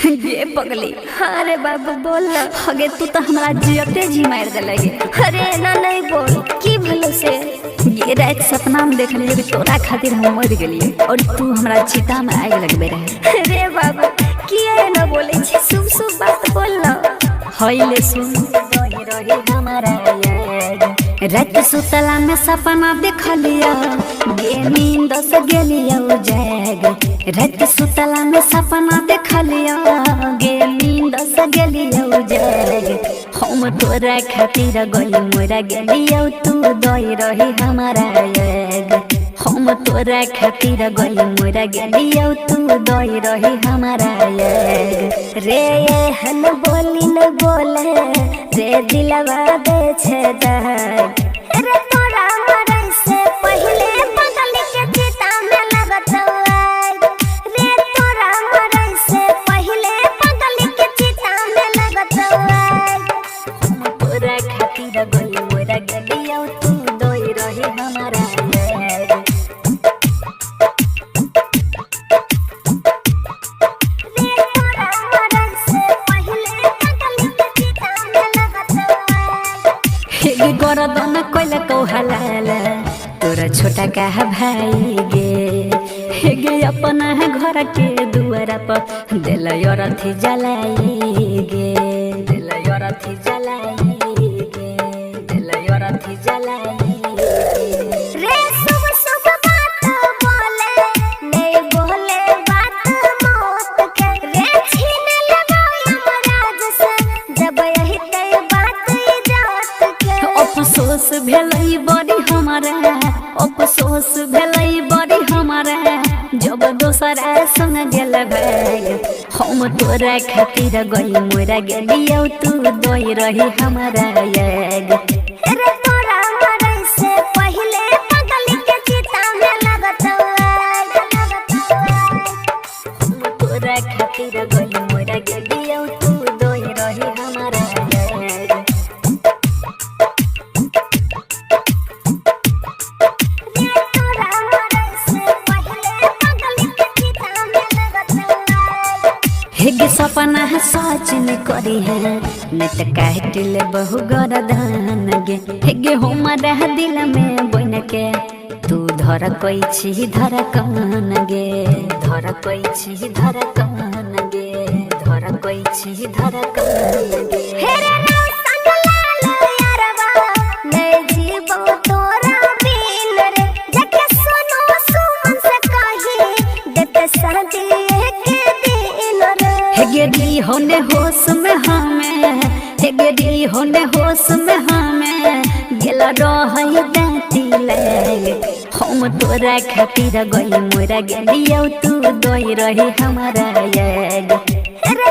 गे पगली। अरे बाबू बोल ना। हगे तू तो हमारा जियते जी मार देले गे। अरे ना नहीं बोल की भलो से। ये रात सपना में देख लिए तोरा खातिर हम मर गेलिए और तू हमारा चिता में आग लगबे रहे। अरे बाबू किए ना बोले छी, शुभ शुभ बात बोल ना। हईले सुन रही हमारा याद, रात सुतला में सपना देख लिया गे नींद से गेलिया जाग। रात सुतला में सपना देख लिया गे नींद से गेलिया जाग। हम तोरा खातिर गई मोरा गेलिया तू दई रही हमारा याद। हम तोरा खातिर गई मोरा गेलिया तू दई रही हमारा याद। रे ये हन बोली न बोले रे दिलवा दे छे दाग। रे तोरा मरे से पहले पगल के चिता में लगत आग। रे तोरा मरे से पहले पगल के चिता में लगत आग। हम तोरा खातिर गई मोरा गेलिया तू दई रही हमारा याद। गरदन कोइला कौहलाला तोरा छोटा का भाई गे गे अपना घर के दुआरा पर दिल अरथी जलाई गे। दिल अरथी जलाई गे, दिल अरथी जलाई रे शुभ शुभ बात बोले नहीं बोले बात मौत के। रे छीन लेबो यमराज से जब यही ते बात इजात के। अफसोस भेलै बड़ी हमारा, अफसोस भेलै बड़ी हमारा जब दोसरा संग गेल भाग। हम तोरा खातिर गई मोरा गेलिया तू दई रही हमारा याद। रे तोरा मरे से पहले पगल के चिता में लगत आग। हम तोरा खातिर गई मोरा गेलिया तू दई रही हमारा याद। हेगे सपना है सच में करी है न त काट ले बहु गरदान गे। हेगे हमारा दिल में बन के तू धर कोई छी धर कान गे। धर कोई छी धर कान गे, धर कोई छी धर कान गे। हेरे नाव संग लाल यारवा नहीं जीवो तोरा बिन रे। जके सुनो सुमन से कही देते शादी एक दिन रे। हेगे दी होने होश में हमें, हेगे दी होने होश में हमें गेला रही दाती लागे। हम तोरा खातिर गई मोरा गेलिया तू दई रही हमारा याद। रे